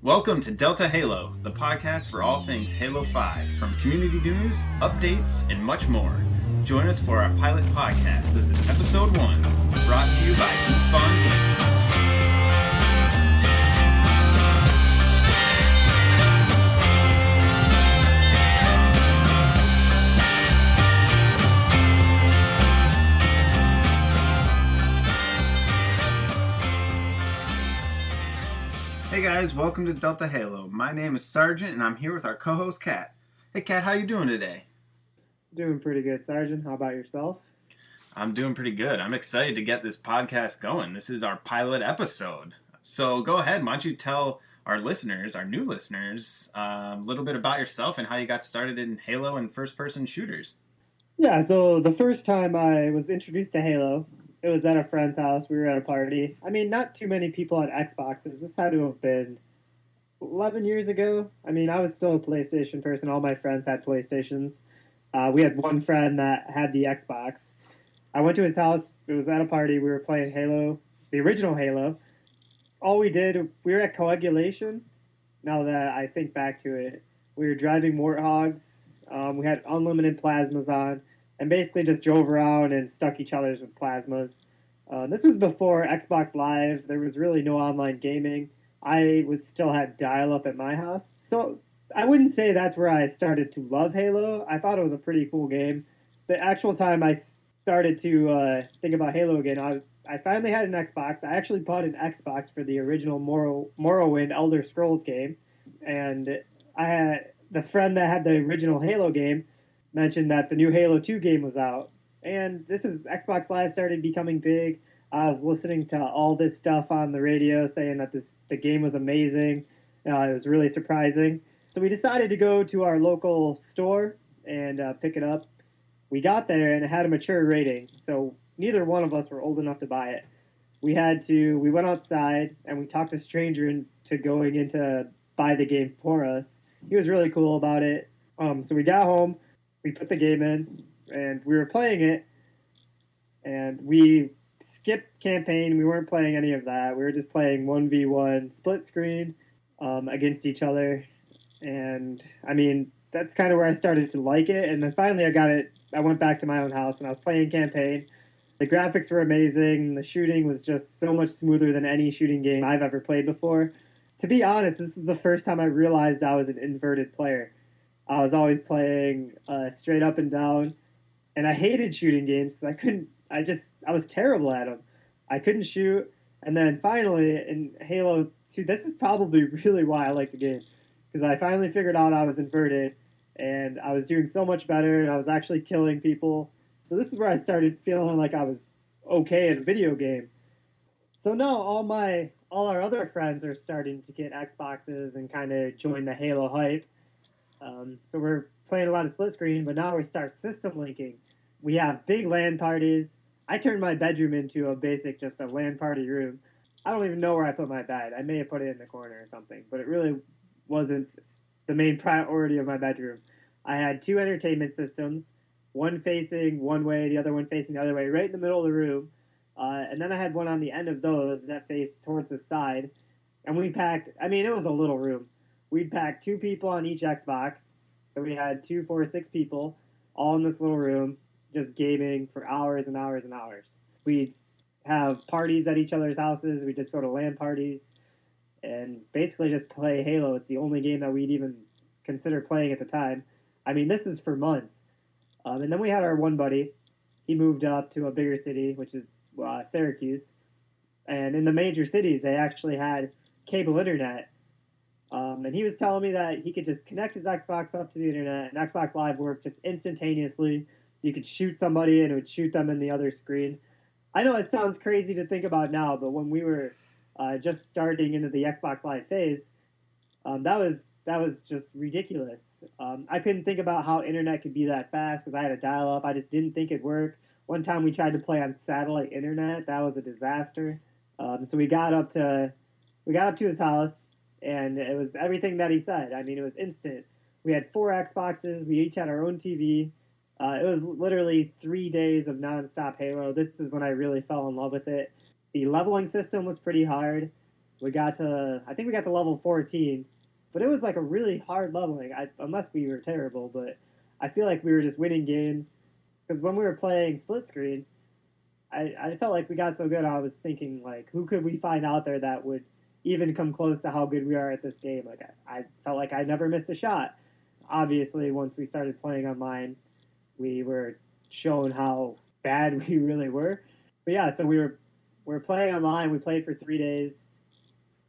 Welcome to Delta Halo, the podcast for all things Halo 5, from community news, updates, and much more. Join us for our pilot podcast. This is episode 1, brought to you by Espawn Gaming. Hey guys, welcome to Delta Halo. My name is Sergeant, and I'm here with our co-host, Kat. Hey Kat, how you doing today? Doing pretty good, Sergeant. How about yourself? I'm doing pretty good. I'm excited to get this podcast going. This is our pilot episode. So go ahead, why don't you tell our listeners, our new listeners, a little bit about yourself and how you got started in Halo and first-person shooters. Yeah, so the first time I was introduced to Halo, it was at a friend's house. We were at a party. I mean, not too many people had Xboxes. This had to have been 11 years ago. I mean, I was still a PlayStation person. All my friends had PlayStations. We had one friend that had the Xbox. I went to his house. It was at a party. We were playing Halo, the original Halo. All we did, we were at Coagulation. Now that I think back to it, we were driving Warthogs. We had unlimited plasmas on, and basically just drove around and stuck each other's with plasmas. This was before Xbox Live. There was really no online gaming. I still had dial-up at my house. So I wouldn't say that's where I started to love Halo. I thought it was a pretty cool game. The actual time I started to think about Halo again, I finally had an Xbox. I actually bought an Xbox for the original Morrowind Elder Scrolls game. And I had the friend that had the original Halo game mentioned that the new Halo 2 game was out. And this is Xbox Live started becoming big. I was listening to all this stuff on the radio saying that the game was amazing. It was really surprising. So we decided to go to our local store and pick it up. We got there and it had a mature rating. So neither one of us were old enough to buy it. We went outside and we talked a stranger into going in to buy the game for us. He was really cool about it. So we got home. We put the game in, and we were playing it, and we skipped campaign. We weren't playing any of that. We were just playing 1v1 split screen against each other, and, I mean, that's kind of where I started to like it, and then finally I got it. I went back to my own house, and I was playing campaign. The graphics were amazing. The shooting was just so much smoother than any shooting game I've ever played before. To be honest, this is the first time I realized I was an inverted player. I was always playing straight up and down, and I hated shooting games because I was terrible at them. I couldn't shoot, and then finally in Halo 2, this is probably really why I like the game, because I finally figured out I was inverted, and I was doing so much better, and I was actually killing people. So this is where I started feeling like I was okay at a video game. So now all our other friends are starting to get Xboxes and kind of join the Halo hype. So we're playing a lot of split screen, but now we start system linking. We have big LAN parties. I turned my bedroom into just a LAN party room. I don't even know where I put my bed. I may have put it in the corner or something, but it really wasn't the main priority of my bedroom. I had 2 entertainment systems, one facing one way, the other one facing the other way, right in the middle of the room. And then I had one on the end of those that faced towards the side. And it was a little room. We'd pack 2 people on each Xbox. So we had 2, 4, 6 people all in this little room just gaming for hours and hours and hours. We'd have parties at each other's houses. We'd just go to LAN parties and basically just play Halo. It's the only game that we'd even consider playing at the time. I mean, this is for months. And then we had our one buddy. He moved up to a bigger city, which is Syracuse. And in the major cities, they actually had cable internet. And he was telling me that he could just connect his Xbox up to the internet, and Xbox Live worked just instantaneously. You could shoot somebody, and it would shoot them in the other screen. I know it sounds crazy to think about now, but when we were just starting into the Xbox Live phase, that was just ridiculous. I couldn't think about how internet could be that fast because I had a dial-up. I just didn't think it'd work. One time we tried to play on satellite internet. That was a disaster. So we got up to his house. And it was everything that he said. I mean, it was instant. We had 4 Xboxes. We each had our own TV. It was literally 3 days of nonstop Halo. This is when I really fell in love with it. The leveling system was pretty hard. I think we got to level 14, but it was like a really hard leveling. Unless we were terrible, but I feel like we were just winning games because when we were playing split screen, I felt like we got so good. I was thinking like, who could we find out there that would even come close to how good we are at this game? Like I felt like I never missed a shot. Obviously, once we started playing online, we were shown how bad we really were. But yeah, so we were playing online. We played for 3 days,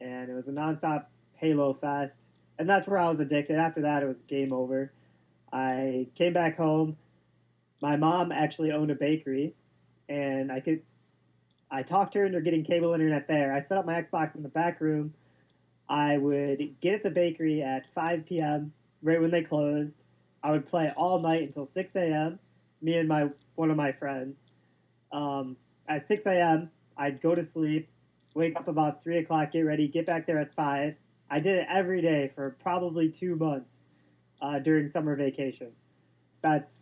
and it was a nonstop Halo fest. And that's where I was addicted. After that, it was game over. I came back home. My mom actually owned a bakery, and I talked her into getting cable internet there. I set up my Xbox in the back room. I would get at the bakery at 5 p.m. right when they closed. I would play all night until 6 a.m. Me and my one of my friends. At 6 a.m., I'd go to sleep, wake up about 3 o'clock, get ready, get back there at 5. I did it every day for probably 2 months during summer vacation. That's,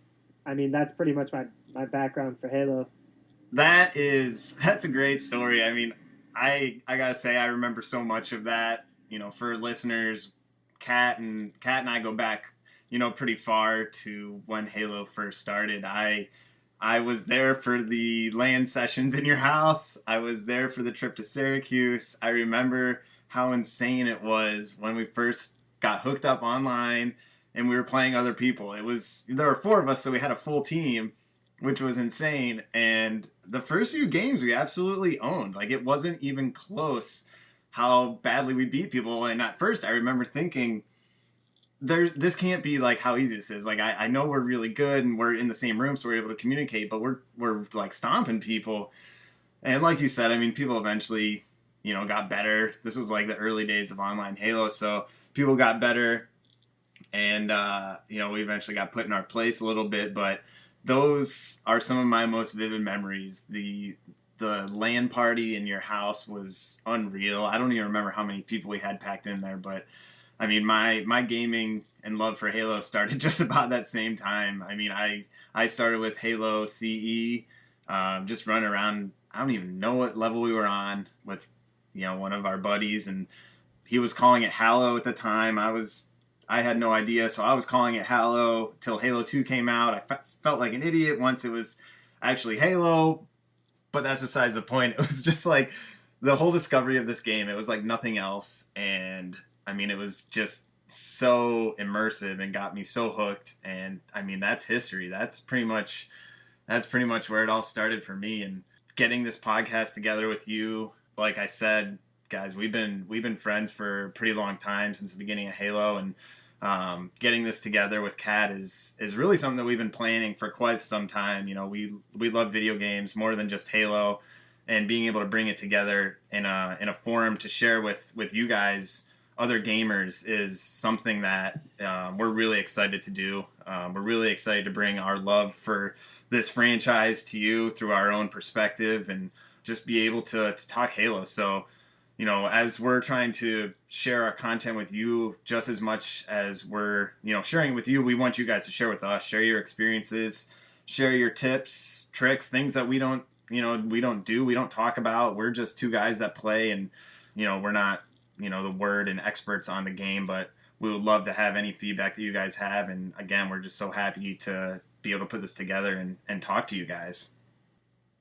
that's pretty much my background for Halo. That's a great story. I mean, I gotta say I remember so much of that. You know, for listeners, Kat and I go back, pretty far to when Halo first started. I was there for the LAN sessions in your house. I was there for the trip to Syracuse. I remember how insane it was when we first got hooked up online and we were playing other people. There were 4 of us, so we had a full team, which was insane. And the first few games we absolutely owned. Like, it wasn't even close how badly we beat people. And at first I remember thinking, this can't be like how easy this is. Like, I know we're really good and we're in the same room, so we're able to communicate, but we're like stomping people. And like you said, I mean, people eventually, got better. This was like the early days of online Halo, so people got better, and we eventually got put in our place a little bit. But those are some of my most vivid memories. The LAN party in your house was unreal. I don't even remember how many people we had packed in there, but I mean, my gaming and love for Halo started just about that same time. I mean, I started with Halo CE, just running around. I don't even know what level we were on with, one of our buddies, and he was calling it Halo at the time. I had no idea, so I was calling it Halo till Halo 2 came out. I felt like an idiot once it was actually Halo, but that's besides the point. It was just like the whole discovery of this game. It was like nothing else, and I mean, it was just so immersive and got me so hooked. And I mean, that's history. That's pretty much where it all started for me. And getting this podcast together with you, like I said, guys, we've been friends for a pretty long time, since the beginning of Halo, and getting this together with Kat is really something that we've been planning for quite some time. We love video games more than just Halo, and being able to bring it together in a forum to share with you guys, other gamers, is something that we're really excited to do. We're really excited to bring our love for this franchise to you through our own perspective, and just be able to talk Halo. So, as we're trying to share our content with you just as much as we're, sharing with you, we want you guys to share with us, share your experiences, share your tips, tricks, things that we don't talk about. We're just 2 guys that play, and, we're not, the word and experts on the game, but we would love to have any feedback that you guys have. And again, we're just so happy to be able to put this together and talk to you guys.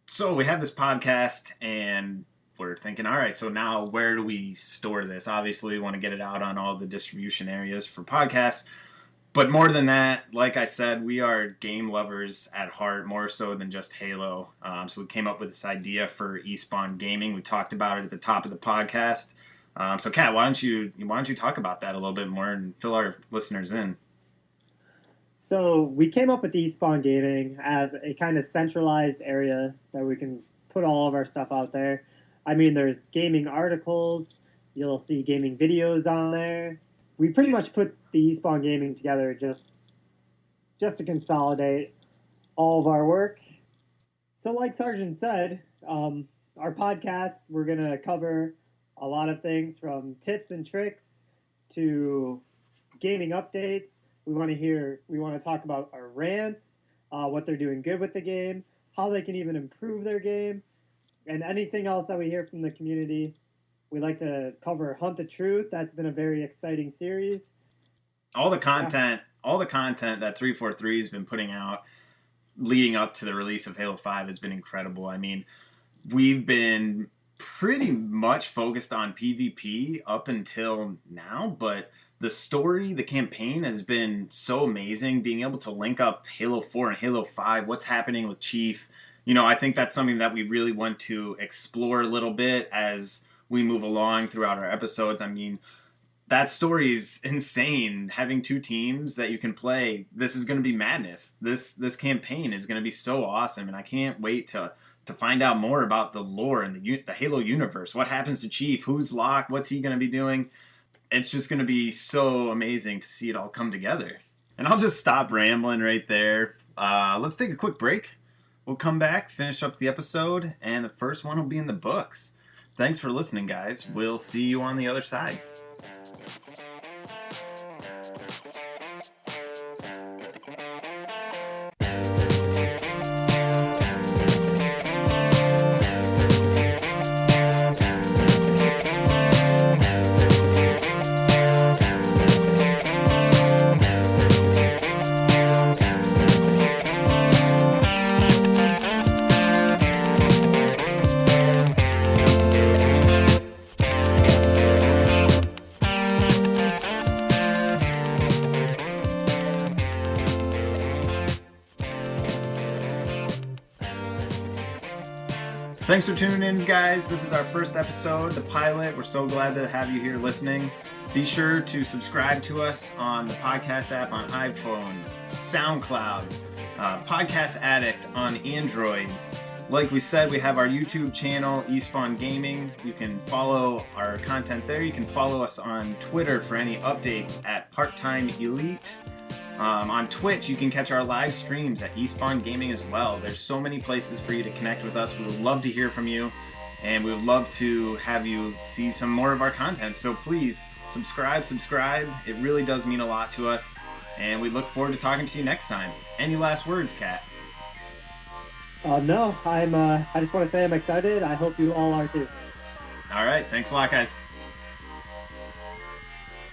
So we have this podcast, and we're thinking, all right, so now where do we store this? Obviously, we want to get it out on all the distribution areas for podcasts. But more than that, like I said, we are game lovers at heart, more so than just Halo. So we came up with this idea for Espawn Gaming. We talked about it at the top of the podcast. So Kat, why don't you talk about that a little bit more and fill our listeners in? So we came up with Espawn Gaming as a kind of centralized area that we can put all of our stuff out there. I mean, there's gaming articles. You'll see gaming videos on there. We pretty much put the Espawn Gaming together just to consolidate all of our work. So like Sargent said, our podcast, we're going to cover a lot of things from tips and tricks to gaming updates. We want to talk about our rants, what they're doing good with the game, how they can even improve their game, and anything else that we hear from the community. We like to cover Hunt the Truth. That's been a very exciting series. All the content that 343 has been putting out leading up to the release of Halo 5 has been incredible. I mean, we've been pretty much focused on PvP up until now, but the story, the campaign has been so amazing. Being able to link up Halo 4 and Halo 5, what's happening with Chief, I think that's something that we really want to explore a little bit as we move along throughout our episodes. I mean, that story is insane. Having 2 teams that you can play, this is going to be madness. This campaign is going to be so awesome, and I can't wait to find out more about the lore and the Halo universe. What happens to Chief? Who's Locke? What's he going to be doing? It's just going to be so amazing to see it all come together. And I'll just stop rambling right there. Let's take a quick break. We'll come back, finish up the episode, and the first one will be in the books. Thanks for listening, guys. We'll see you on the other side. Thanks for tuning in, guys. This is our first episode, the pilot. We're so glad to have you here listening. Be sure to subscribe to us on the podcast app on iPhone, SoundCloud, Podcast Addict on Android. Like we said, we have our YouTube channel, Espawn Gaming. You can follow our content there. You can follow us on Twitter for any updates at Part-Time Elite. On Twitch, you can catch our live streams at Espawn Gaming as well. There's so many places for you to connect with us. We would love to hear from you, and we would love to have you see some more of our content. So please, subscribe. It really does mean a lot to us, and we look forward to talking to you next time. Any last words, Kat? No, I just want to say I'm excited. I hope you all are too. All right, thanks a lot, guys.